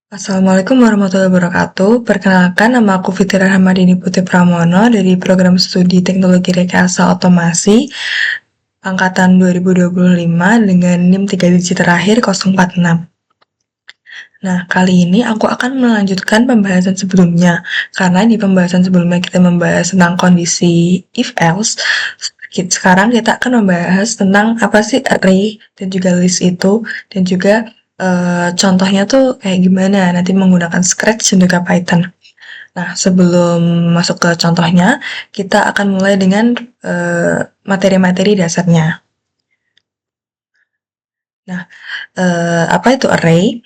Assalamualaikum warahmatullahi wabarakatuh. Perkenalkan, nama aku Fitri Rahmadini Putri Pramono dari Program Studi Teknologi Rekayasa Otomasi angkatan 2025 dengan NIM 3 digit terakhir 046. Nah, kali ini aku akan melanjutkan pembahasan sebelumnya, karena di pembahasan sebelumnya kita membahas tentang kondisi if else. Sekarang kita akan membahas tentang apa sih array dan juga list itu, dan juga contohnya tuh kayak gimana nanti menggunakan Scratch dan juga Python. Nah, sebelum masuk ke contohnya, kita akan mulai dengan materi-materi dasarnya. Nah, apa itu array?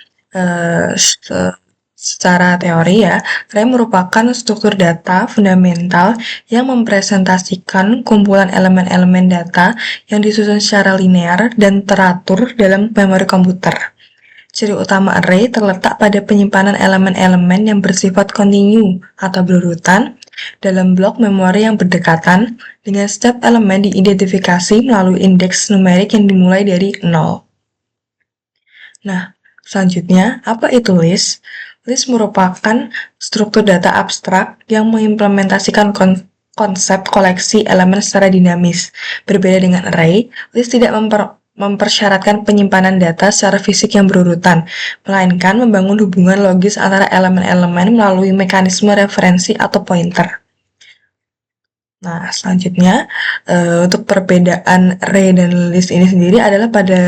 Secara teori ya, array merupakan struktur data fundamental yang mempresentasikan kumpulan elemen-elemen data yang disusun secara linear dan teratur dalam memori komputer. Ciri utama array terletak pada penyimpanan elemen-elemen yang bersifat kontinu atau berurutan dalam blok memori yang berdekatan, dengan setiap elemen diidentifikasi melalui indeks numerik yang dimulai dari 0. Nah, selanjutnya, apa itu list? List merupakan struktur data abstrak yang mengimplementasikan konsep koleksi elemen secara dinamis. Berbeda dengan array, list tidak mempersyaratkan penyimpanan data secara fisik yang berurutan, melainkan membangun hubungan logis antara elemen-elemen melalui mekanisme referensi atau pointer. Nah, selanjutnya untuk perbedaan array dan list ini sendiri adalah pada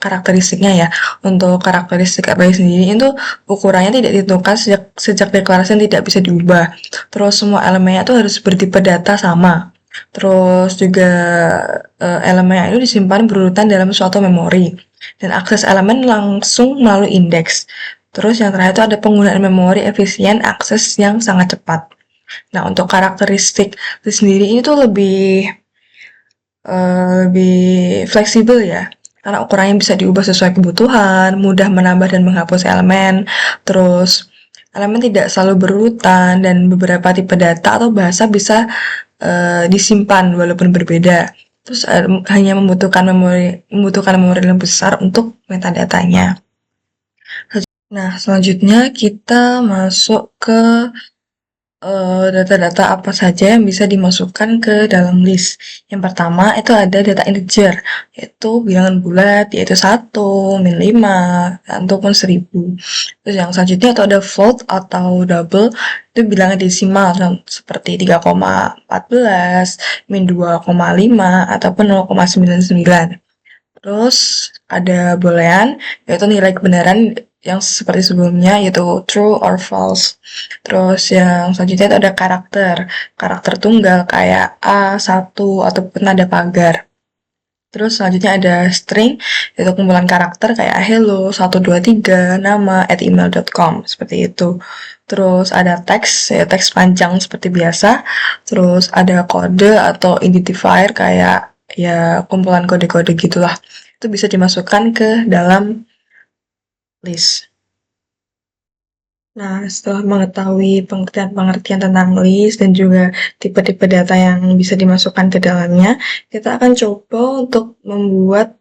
karakteristiknya ya. Untuk karakteristik array sendiri itu ukurannya tidak ditentukan sejak deklarasi yang tidak bisa diubah. Terus semua elemennya itu harus bertipe data sama. Terus juga elemen itu disimpan berurutan dalam suatu memori. Dan akses elemen langsung melalui indeks. Terus yang terakhir itu ada penggunaan memori efisien, akses yang sangat cepat. Nah, untuk karakteristik itu sendiri ini tuh lebih fleksibel ya, karena ukurannya bisa diubah sesuai kebutuhan, mudah menambah dan menghapus elemen, terus elemen tidak selalu berurutan, dan beberapa tipe data atau bahasa bisa disimpan walaupun berbeda. Terus hanya membutuhkan memori yang besar untuk metadatanya. Nah, selanjutnya kita masuk ke data-data apa saja yang bisa dimasukkan ke dalam list. Yang pertama itu ada data integer, yaitu bilangan bulat, yaitu 1, min 5, ataupun 1000. Terus yang selanjutnya itu ada float atau double, itu bilangan desimal, seperti 3,14, min 2,5, ataupun 0,99. Terus ada boolean, yaitu nilai kebenaran yang seperti sebelumnya, yaitu true or false. Terus yang selanjutnya itu ada karakter tunggal kayak A1 ataupun ada pagar. Terus selanjutnya ada string, yaitu kumpulan karakter kayak hello, 123, nama, @email.com, seperti itu. Terus ada teks, ya teks panjang seperti biasa. Terus ada kode atau identifier kayak ya kumpulan kode-kode gitulah. Itu bisa dimasukkan ke dalam list. Nah, setelah mengetahui pengertian-pengertian tentang list dan juga tipe-tipe data yang bisa dimasukkan ke dalamnya, kita akan coba untuk membuat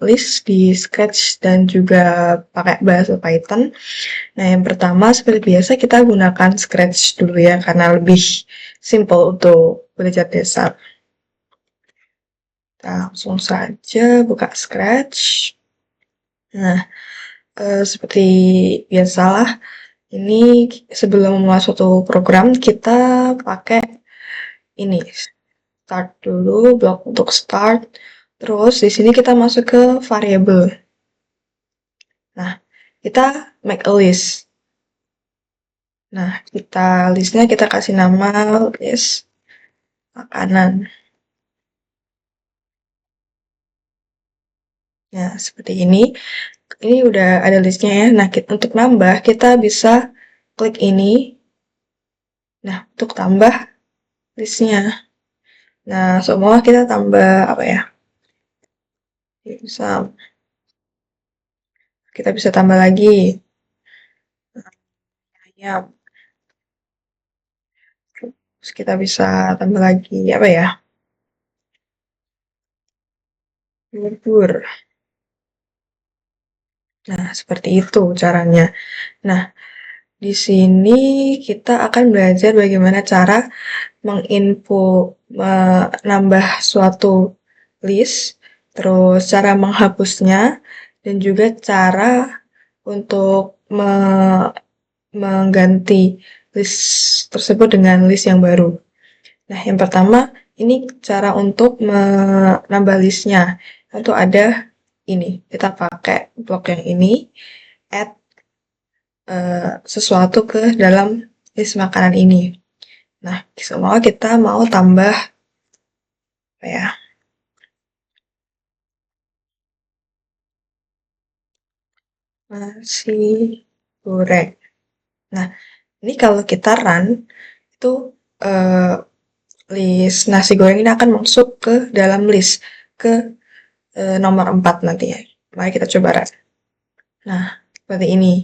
list di Scratch dan juga pakai bahasa Python. Nah, yang pertama seperti biasa kita gunakan Scratch dulu ya, karena lebih simple untuk belajar dasar. Kita langsung saja buka Scratch. Nah, seperti biasalah, ini sebelum memulai suatu program kita pakai ini start dulu, blok untuk start. Terus di sini kita masuk ke variabel. Nah, kita make a list. Nah, listnya kita kasih nama list makanan. Nah, seperti ini. Ini udah ada listnya ya. Nah, untuk nambah kita bisa klik ini. Nah, untuk tambah listnya. Nah, semua kita tambah apa ya? Kita bisa tambah lagi ayam. Terus kita bisa tambah lagi apa ya? Bubur. Nah, seperti itu caranya. Nah, di sini kita akan belajar bagaimana cara menambah suatu list, terus cara menghapusnya, dan juga cara untuk mengganti list tersebut dengan list yang baru. Nah, yang pertama, ini cara untuk menambah listnya. Itu ada ini, kita pakai blok yang ini, add sesuatu ke dalam list makanan ini. Nah, semua kita mau tambah apa ya? Nasi goreng. Nah, ini kalau kita run itu eh, list nasi goreng ini akan masuk ke dalam list ke nomor 4 nantinya. Mari kita coba run. Nah, seperti ini.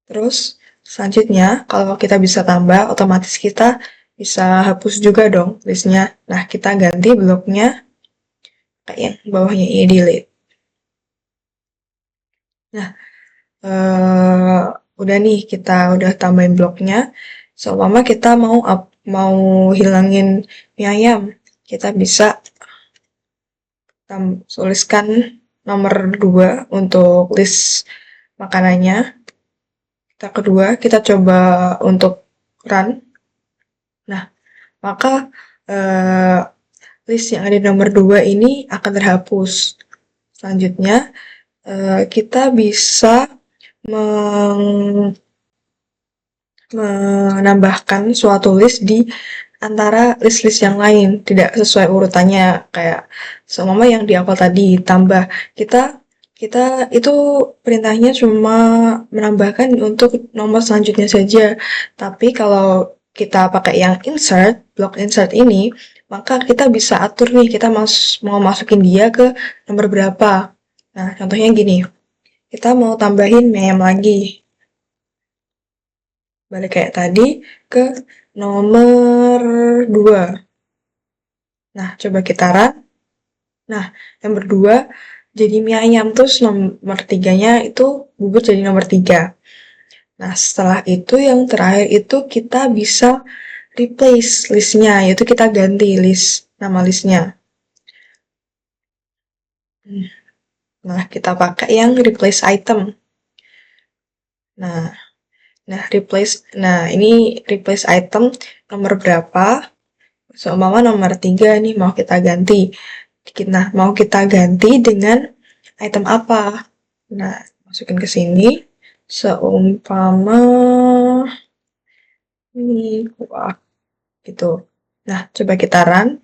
Terus selanjutnya kalau kita bisa tambah, otomatis kita bisa hapus juga dong listnya. Nah, kita ganti bloknya kayak yang bawahnya ini delete. Nah, eh, udah nih kita udah tambahin bloknya. Seumpama kita mau hilangin mie ayam, kita bisa tuliskan nomor 2 untuk list makanannya. Kita kedua, kita coba untuk run. Nah, maka eh, list yang ada di nomor 2 ini akan terhapus. Selanjutnya, kita bisa menambahkan suatu list di antara list-list yang lain, tidak sesuai urutannya, kayak seumpama yang di awal tadi tambah, kita kita itu perintahnya cuma menambahkan untuk nomor selanjutnya saja, tapi kalau kita pakai yang insert, blok insert ini, maka kita bisa atur nih, kita mau masukin dia ke nomor berapa. Nah, contohnya gini, kita mau tambahin mem lagi, balik kayak tadi ke nomor 2. Nah, coba kita run. Nah, yang berdua jadi mie ayam, terus nomor tiganya itu bubur jadi nomor 3. Nah, setelah itu yang terakhir itu kita bisa replace listnya, yaitu kita ganti nama listnya. Nah, kita pakai yang replace item. Nah, ini replace item nomor berapa? Seumpama nomor 3 nih mau kita ganti. Nah, mau kita ganti dengan item apa? Nah, masukin ke sini. Seumpama ini, wah, gitu. Nah, coba kita run.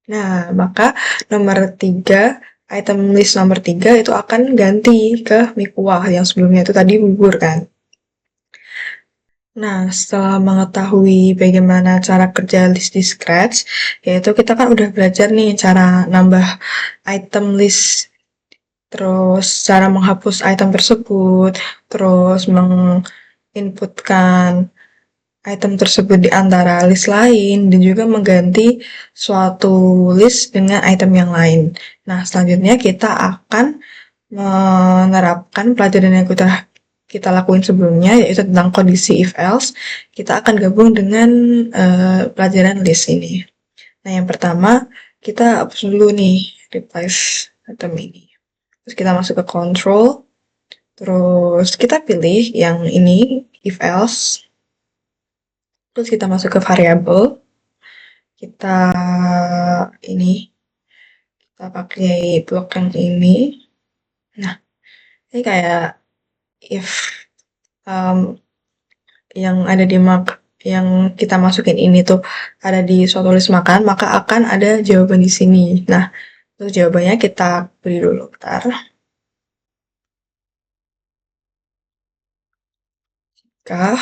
Nah, maka nomor 3, item list nomor 3 itu akan ganti ke mie kuah yang sebelumnya itu tadi bubur kan. Nah, setelah mengetahui bagaimana cara kerja list di Scratch, yaitu kita kan udah belajar nih cara nambah item list, terus cara menghapus item tersebut, terus menginputkan item tersebut di antara list lain, dan juga mengganti suatu list dengan item yang lain. Nah, selanjutnya kita akan menerapkan pelajaran yang kita lakuin sebelumnya, yaitu tentang kondisi if else. Kita akan gabung dengan pelajaran list ini. Nah, yang pertama kita hapus dulu nih replace item ini. Terus kita masuk ke control, terus kita pilih yang ini if else. Terus kita masuk ke variabel, kita ini kita pakai blok yang ini. Nah, ini kayak if um, yang ada di yang kita masukin ini tuh ada di suatu list makan, maka akan ada jawaban di sini. Nah, terus jawabannya kita beri dulu, bentar. Kah,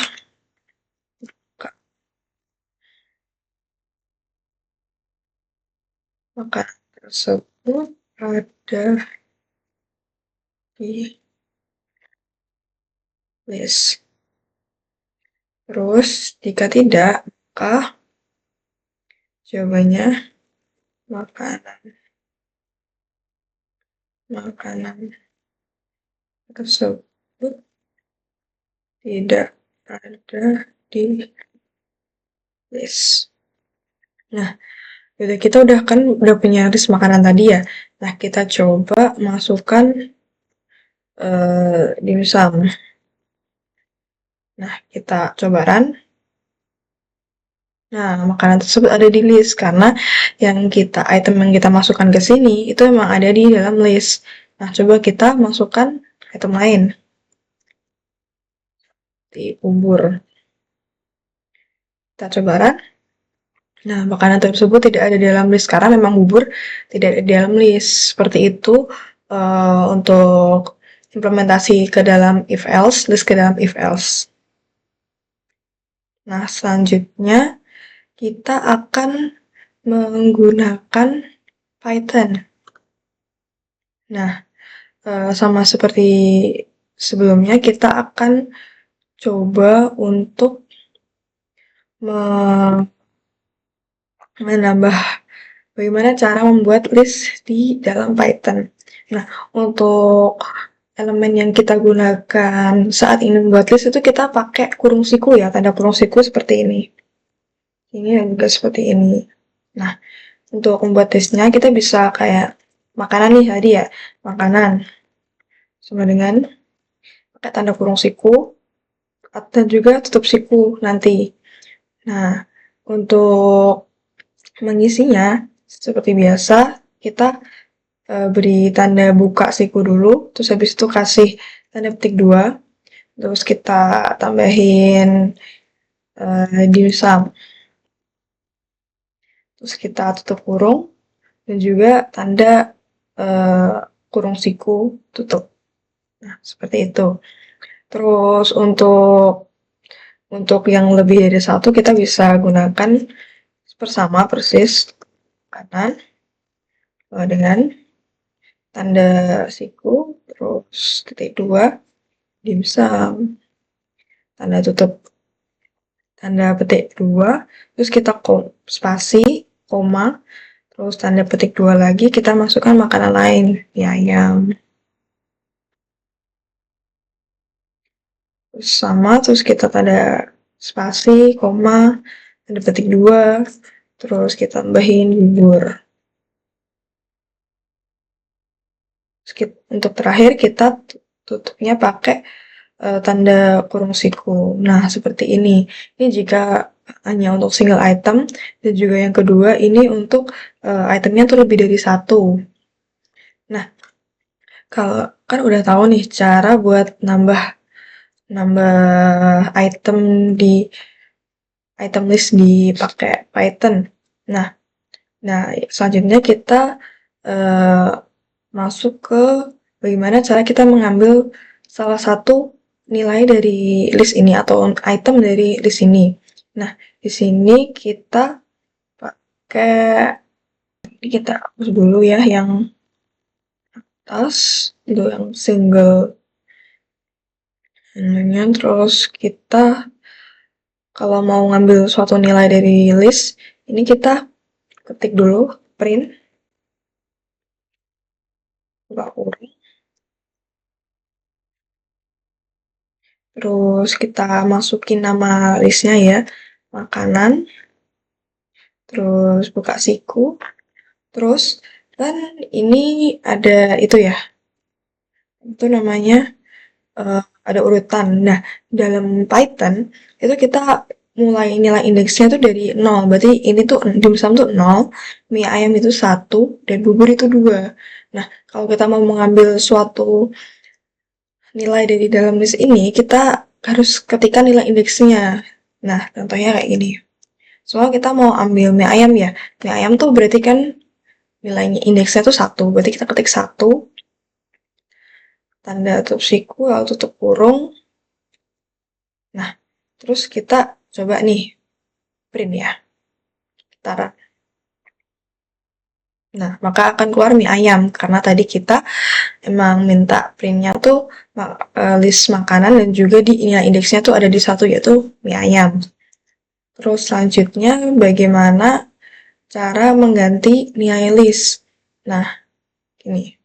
maka tersebut ada di list. Terus, jika tidak, maka jawabannya makanan. makanan tersebut tidak ada di list. Nah, kita udah punya list makanan tadi ya. Nah, kita coba masukkan dimsum. Nah, kita coba run. Nah, makanan tersebut ada di list karena item yang kita masukkan ke sini itu memang ada di dalam list. Nah, coba kita masukkan item lain di bubur. Kita coba run. Nah, makanan tersebut tidak ada di dalam list karena memang bubur tidak ada di dalam list. Seperti itu untuk implementasi ke dalam if else, list ke dalam if else. Nah, selanjutnya kita akan menggunakan Python. Nah, sama seperti sebelumnya, kita akan coba untuk menambah bagaimana cara membuat list di dalam Python. Nah, untuk elemen yang kita gunakan saat ini membuat list itu kita pakai kurung siku ya, tanda kurung siku seperti ini. Ini juga seperti ini. Nah, untuk membuat listnya kita bisa kayak makanan nih tadi ya, makanan sama dengan pakai tanda kurung siku dan juga tutup siku nanti. Nah, untuk mengisinya seperti biasa kita beri tanda buka siku dulu, terus habis itu kasih tanda petik 2, terus kita tambahin dimsum, terus kita tutup kurung dan juga tanda kurung siku tutup. Nah, seperti itu. Terus untuk yang lebih dari satu kita bisa gunakan bersama persis kanan dengan tanda siku, terus titik 2, dimsum, tanda tutup, tanda petik 2, terus kita spasi, koma, terus tanda petik 2 lagi, kita masukkan makanan lain, mie ayam. Terus sama, terus kita tanda spasi, koma, tanda petik 2, terus kita tambahin bubur. Untuk terakhir kita tutupnya pakai tanda kurung siku. Nah, seperti ini. Ini jika hanya untuk single item, dan juga yang kedua ini untuk itemnya tuh lebih dari satu. Nah, kalau kan udah tahu nih cara buat nambah item di item list dipakai Python. Nah, selanjutnya kita masuk ke bagaimana cara kita mengambil salah satu nilai dari list ini atau item dari list ini. Nah, di sini kita pakai, ini kita hapus dulu ya yang atas, itu yang single. Terus kita kalau mau ngambil suatu nilai dari list, ini kita ketik dulu print, buka kurung. Terus kita masukin nama listnya ya, makanan, terus buka siku, terus kan ini ada itu ya, itu namanya ada urutan. Nah, dalam Python itu kita mulai nilai indeksnya tuh dari 0, berarti ini tuh dimsum tuh 0, mie ayam itu 1, dan bubur itu 2. Nah, kalau kita mau mengambil suatu nilai dari dalam list ini, kita harus ketikkan nilai indeksnya. Nah, contohnya kayak gini. Soalnya kita mau ambil mie ayam ya. Mie ayam tuh berarti kan nilainya indeksnya tuh 1. Berarti kita ketik 1. Tanda tutup siku, lalu tutup kurung. Nah, terus kita coba nih print ya. Kita run. Nah, maka akan keluar mie ayam. Karena tadi kita emang minta printnya tuh list makanan dan juga di nilai indeksnya tuh ada di 1 yaitu mie ayam. Terus selanjutnya bagaimana cara mengganti nilai list. Nah, ini.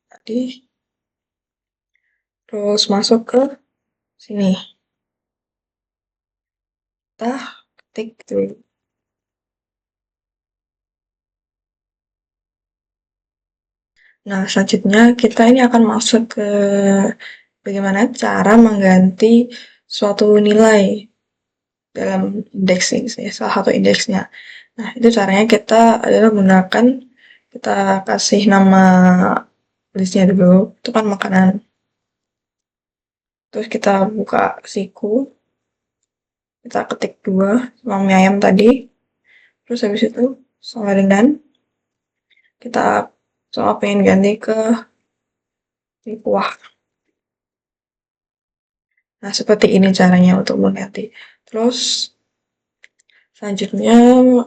tadi, terus masuk ke sini, kita ketik dulu. Nah, selanjutnya kita ini akan masuk ke bagaimana cara mengganti suatu nilai dalam indeks ini, salah satu indeksnya. Nah, itu caranya kita adalah menggunakan, kita kasih nama listnya dulu, itu kan makanan. Terus kita buka siku, kita ketik 2 sama mie ayam tadi. Terus habis itu sama dengan kita sama pengen ganti ke mie kuah. Nah, seperti ini caranya untuk mengganti. Terus selanjutnya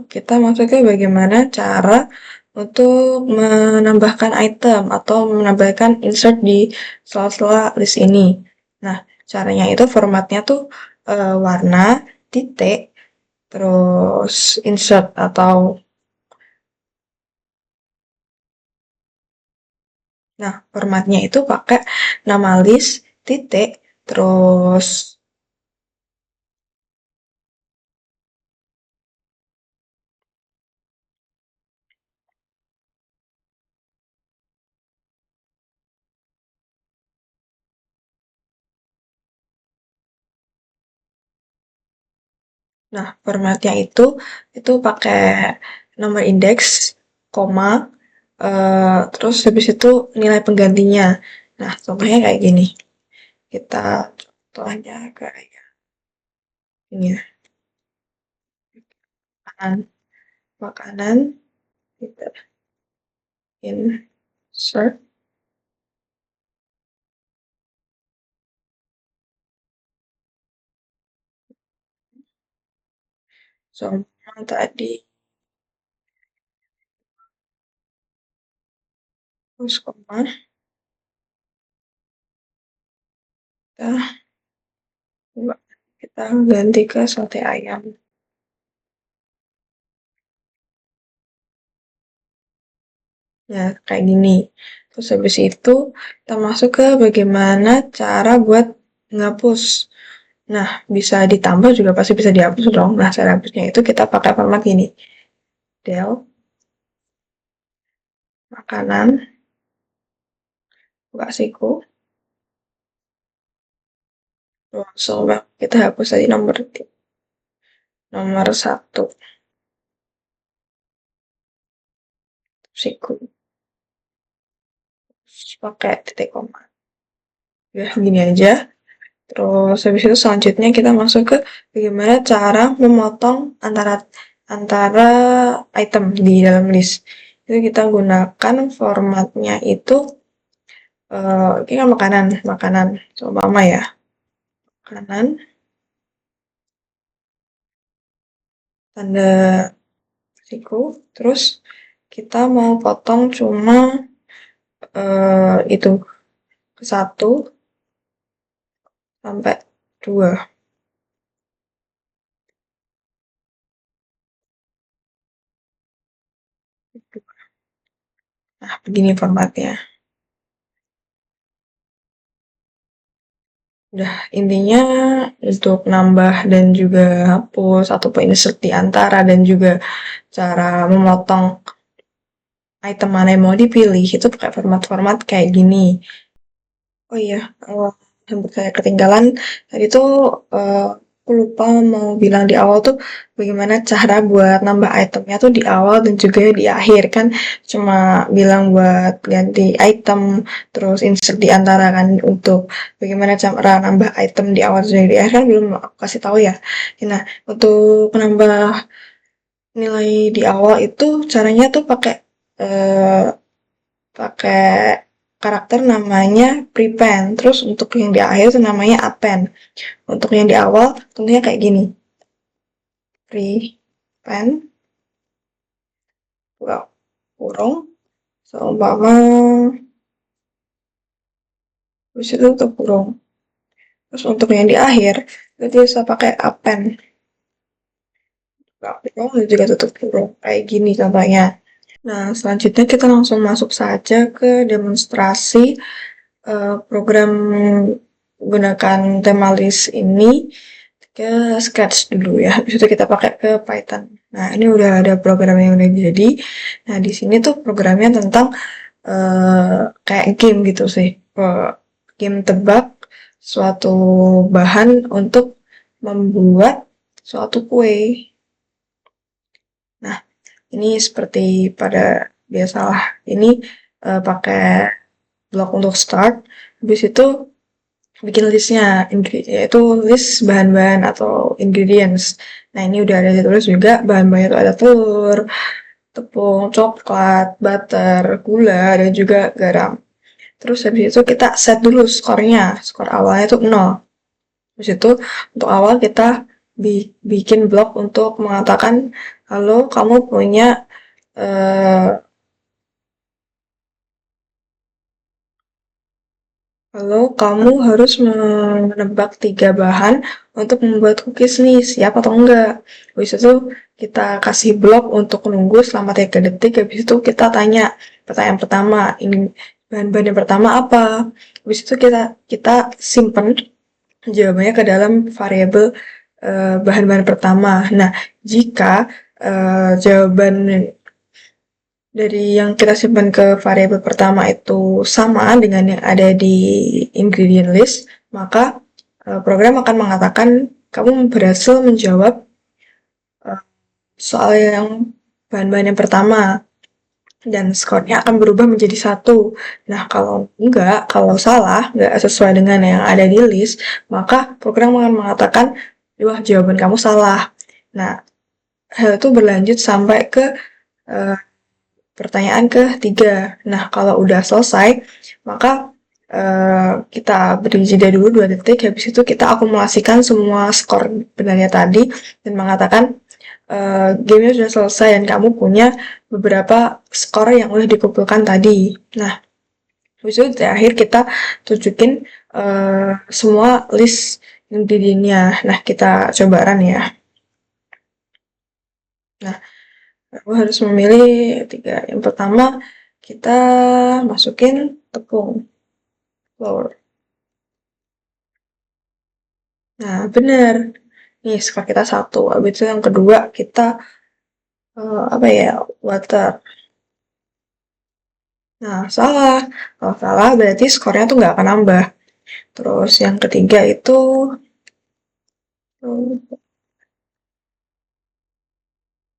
kita masuk ke bagaimana cara untuk menambahkan item atau menambahkan insert di sela-sela list ini. Nah, caranya itu formatnya tuh warna, titik, terus insert atau nah formatnya itu pakai nama list, titik, terus nah formatnya itu pakai nomor indeks, koma, terus habis itu nilai penggantinya. Nah, contohnya kayak gini. Kita contohnya kayak ini ya, makanan, makanan, kita insert sama tadi, terus koma, kita, kita ganti ke sate ayam. Ya, kayak gini. Terus habis itu kita masuk ke bagaimana cara buat ngapus. Nah, bisa ditambah juga pasti bisa dihapus dong. Nah, cara hapusnya itu kita pakai format gini. Del, makanan, buka siku, terus coba kita hapus tadi nomor 1, siku, terus pakai titik koma. Ya, gini aja. Terus habis itu selanjutnya kita masuk ke bagaimana cara memotong antara antara item di dalam list. Itu kita gunakan formatnya itu ini kan makanan seumpama ya. Makanan tanda siku, terus kita mau potong cuma itu ke 1 sampai 2. Nah, begini formatnya. Udah, intinya untuk nambah dan juga hapus ataupun insert di antara dan juga cara memotong item mana yang mau dipilih itu pakai format-format kayak gini. Oh iya, sempat saya ketinggalan tadi tuh aku lupa mau bilang di awal tuh bagaimana cara buat nambah itemnya tuh di awal dan juga di akhir kan cuma bilang buat ganti item terus insert di antara kan untuk bagaimana cara nambah item di awal dan di akhir kan belum aku kasih tahu ya. Nah, untuk nambah nilai di awal itu caranya tuh pakai eh, pakai karakter namanya prepend. Terus untuk yang di akhir itu namanya append. Untuk yang di awal tentunya kayak gini. Prepend, buka kurung, seumpama, habis itu tutup kurung. Terus untuk yang di akhir, itu bisa pakai append. Buka kurung dan juga tutup kurung. Kayak gini contohnya. Nah, selanjutnya kita langsung masuk saja ke demonstrasi program menggunakan tema list ini ke Scratch dulu ya. Habis itu kita pakai ke Python. Nah, ini udah ada program yang udah jadi. Nah, di sini tuh programnya tentang kayak game gitu sih. Game tebak suatu bahan untuk membuat suatu kue. Nah, ini seperti pada biasalah. Ini pakai blok untuk start. Habis itu bikin listnya, yaitu list bahan-bahan atau ingredients. Nah, ini udah ada ditulis juga bahan-bahannya itu ada telur, tepung, coklat, butter, gula, dan juga garam. Terus habis itu kita set dulu skornya. Skor awalnya itu 0. Habis itu untuk awal kita bikin blok untuk mengatakan kalau kamu punya eh, kalau kamu harus menebak 3 bahan untuk membuat cookies nih, siap atau enggak? Habis itu kita kasih blok untuk nunggu selama 3 detik. Habis itu kita tanya pertanyaan pertama, ini bahan-bahan yang pertama apa? Habis itu kita kita simpen jawabannya ke dalam variabel bahan-bahan pertama. Nah, jika jawaban dari yang kita simpan ke variabel pertama itu sama dengan yang ada di ingredient list, maka program akan mengatakan kamu berhasil menjawab uh, soal yang bahan-bahan yang pertama dan skornya akan berubah menjadi 1. Nah, kalau enggak, kalau salah, enggak sesuai dengan yang ada di list, maka program akan mengatakan, wah jawaban kamu salah. Nah, hal itu berlanjut sampai ke uh, pertanyaan ketiga. Nah, kalau udah selesai, maka kita beri jeda dulu 2 detik, habis itu kita akumulasikan semua skor benarnya tadi dan mengatakan gamenya sudah selesai dan kamu punya beberapa skor yang udah dikumpulkan tadi. Nah, habis itu terakhir kita tunjukin semua list ingredientnya. Nah, kita coba run ya. Nah, aku harus memilih 3. Yang pertama, kita masukin tepung, flour. Nah, bener. Nih, skor kita 1. Habis itu yang kedua, kita, apa ya, water. Nah, salah. Kalau salah, berarti skornya tuh nggak akan nambah. Terus yang ketiga itu,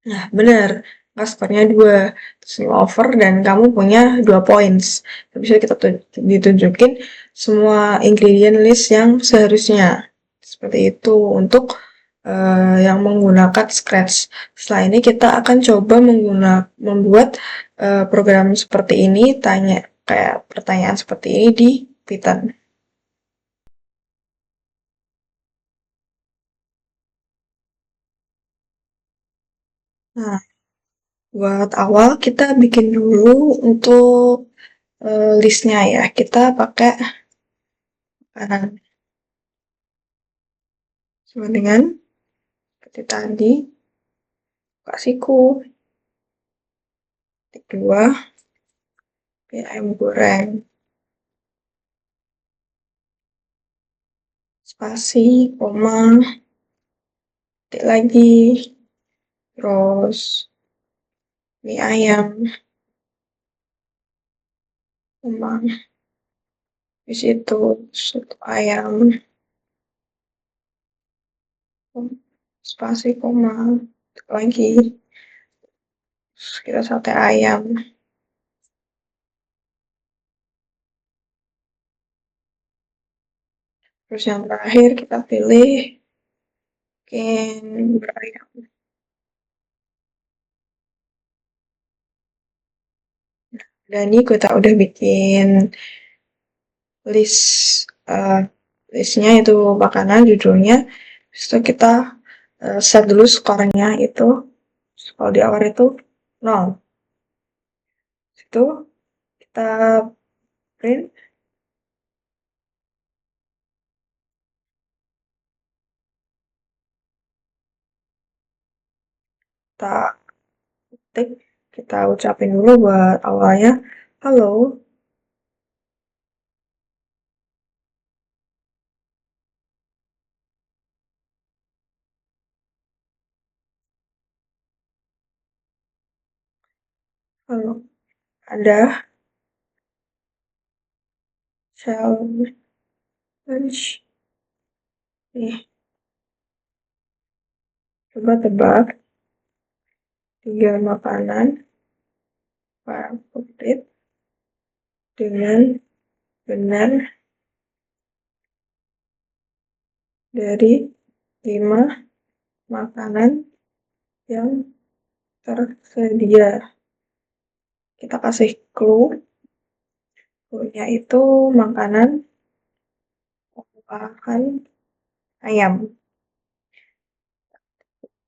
nah bener, nggak skornya 2. Terus over dan kamu punya 2 points. Bisa kita ditunjukin semua ingredient list yang seharusnya. Seperti itu untuk yang menggunakan Scratch. Setelah ini kita akan coba membuat program seperti ini, tanya kayak pertanyaan seperti ini di Python. Nah, buat awal kita bikin dulu untuk listnya ya. Kita pakai kanan sama dengan seperti tadi, kasihku kedua ayam goreng, spasi, koma, titik lagi, terus mie ayam, koma, di situ soto ayam, spasi, koma, titik lagi, terus kita sate ayam, terus yang terakhir kita pilih bikin berayam. Dan ini kita udah bikin list listnya itu makanan judulnya. Terus itu kita set dulu skornya itu. Kalau di awal itu 0. Itu kita print, kita ketik Kita ucapin dulu buat awalnya. Halo, halo. Ada challenge. Nih, coba tebak 3 makanan favorit dengan benar dari 5 makanan yang tersedia. Kita kasih clue. Clue-nya itu makanan olahan ayam.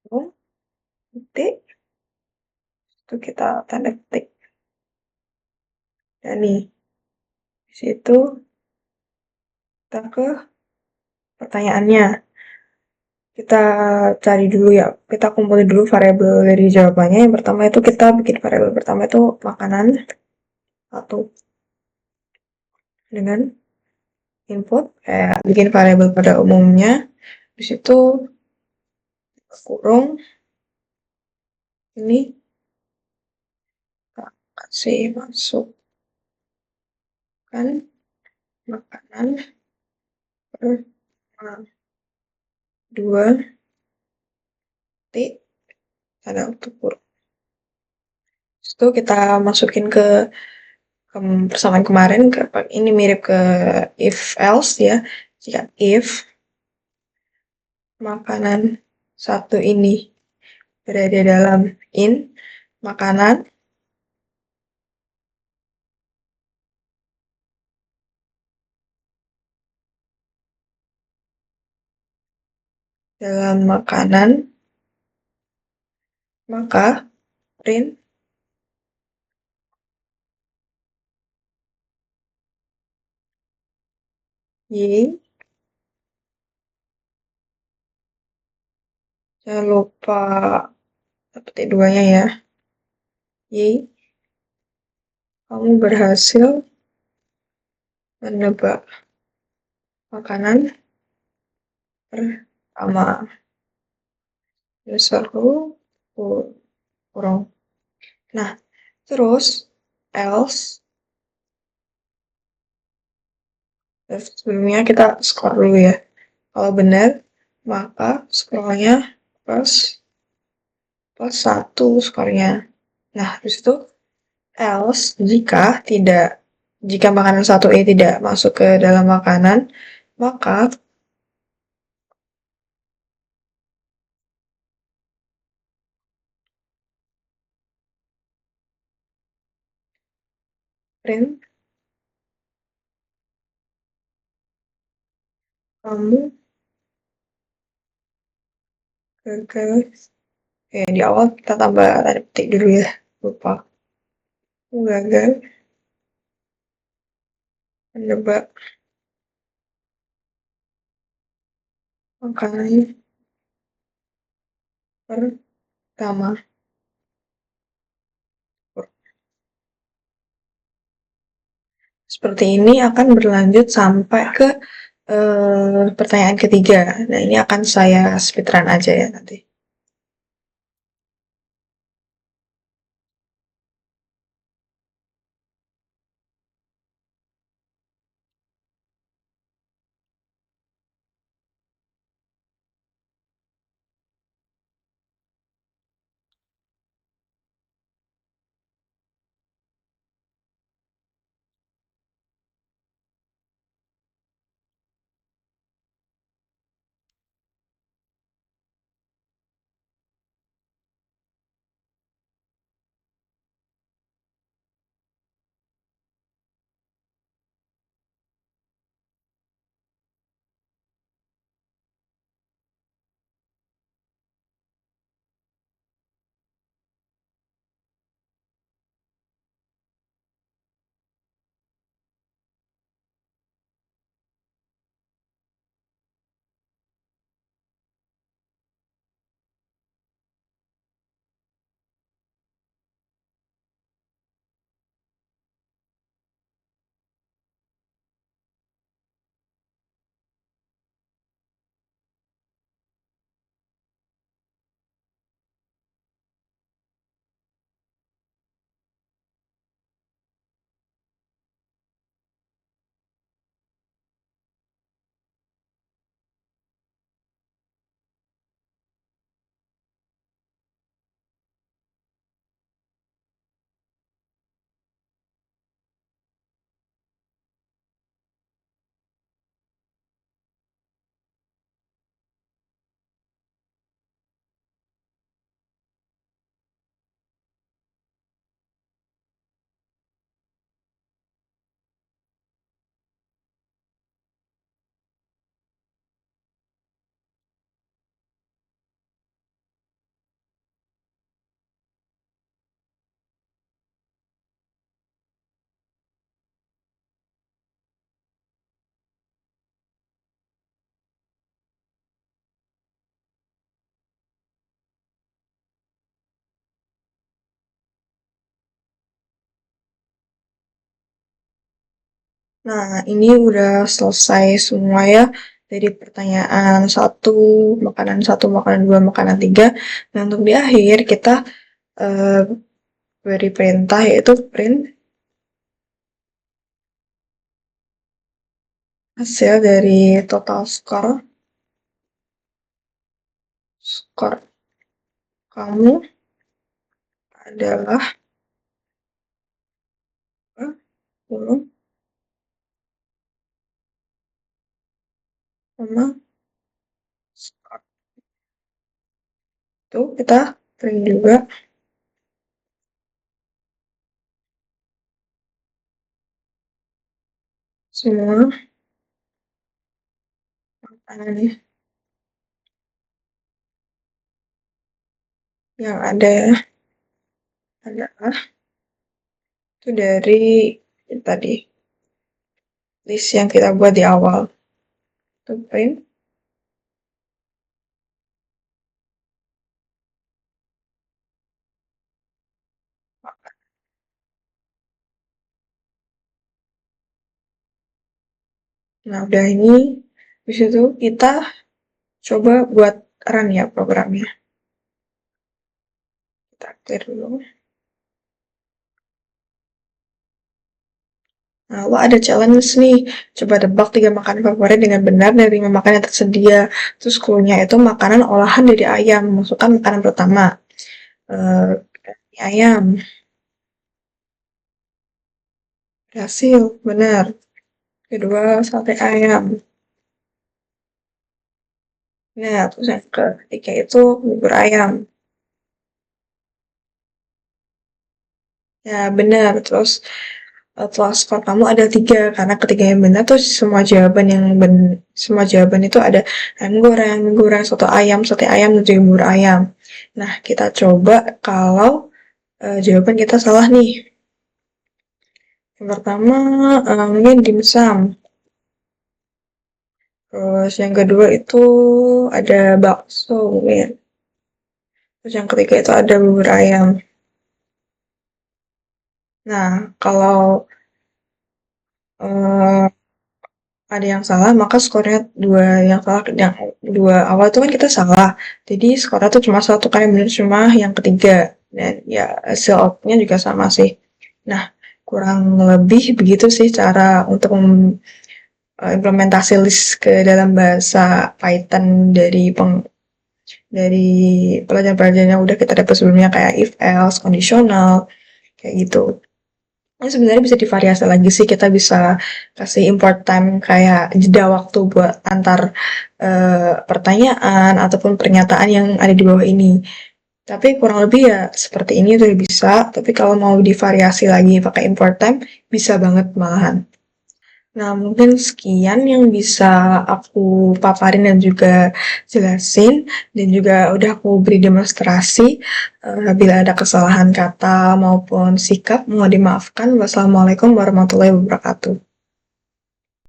Oh, titik, itu kita tanda ketik. Dan nih, di situ kita ke pertanyaannya. Kita cari dulu ya, kita kumpulin dulu variabel dari jawabannya. Yang pertama itu kita bikin variabel pertama itu makanan satu dengan input kayak bikin variabel pada umumnya. Di situ kurung ini kita kasih masukkan makanan pertama 2 titik ada untuk kurung. Itu kita masukin ke persamaan kemarin ini mirip ke if else ya. Jika if makanan satu ini berada dalam in makanan dalam makanan, maka print y, jangan lupa petik duanya ya, y, kamu berhasil menebak makanan pertama. Userku kurung. Nah, terus else sebelumnya kita scroll dulu ya. Kalau benar, maka scrollnya plus plus 1 skornya. Nah, habis itu else jika makanan satu ini tidak masuk ke dalam makanan, maka print kamu gagal. Di awal kita tambah tanda petik dulu ya, lupa. Kamu gagal menebak makanan pertama. Seperti ini akan berlanjut sampai ke pertanyaan ketiga. Nah, ini akan saya speedrun aja ya nanti. Nah, ini udah selesai semua ya dari pertanyaan satu, makanan dua, makanan tiga. Nah, untuk di akhir kita eh, beri perintah yaitu print hasil dari total skor kamu adalah 10, sama skor. Itu kita print juga semua makanan yang ada ya, adalah itu dari tadi list yang kita buat di awal. Itu print. Nah, udah ini, habis itu kita coba buat run ya programnya. Kita clear dulu. Nah, lo ada challenge nih. Coba tebak 3 makanan favorit dengan benar dari 5 makanan yang tersedia. Terus clue-nya itu makanan olahan dari ayam. Masukkan makanan pertama. Eh, ayam. Berhasil, benar. Kedua, sate ayam. Nah, terus yang ketiga itu bubur ayam. Ya, benar. Terus setelah skor kamu ada 3 karena ketiga yang benar tuh semua jawaban itu ada ayam goreng, mie goreng, soto ayam, sate ayam, dan juga bubur ayam. Nah, kita coba kalau jawaban kita salah nih. Yang pertama mungkin dimsum. Terus yang kedua itu ada bakso mungkin. Terus yang ketiga itu ada bubur ayam. Nah, kalau eh, ada yang salah maka skornya yang dua awal itu kan kita salah, jadi skornya tuh cuma satu, kan yang benar cuma yang ketiga, dan ya hasil outputnya juga sama sih. Nah, kurang lebih begitu sih cara untuk implementasi list ke dalam bahasa Python dari pelajaran-pelajaran yang udah kita dapat sebelumnya kayak if else, conditional, kayak gitu. Ini sebenarnya bisa divariasi lagi sih, kita bisa kasih import time kayak jeda waktu buat antar pertanyaan ataupun pernyataan yang ada di bawah ini. Tapi kurang lebih ya seperti ini udah bisa, tapi kalau mau divariasi lagi pakai import time, bisa banget malahan. Nah, mungkin sekian yang bisa aku paparin dan juga jelasin, dan juga udah aku beri demonstrasi. Bila ada kesalahan kata maupun sikap, mohon dimaafkan. Wassalamualaikum warahmatullahi wabarakatuh.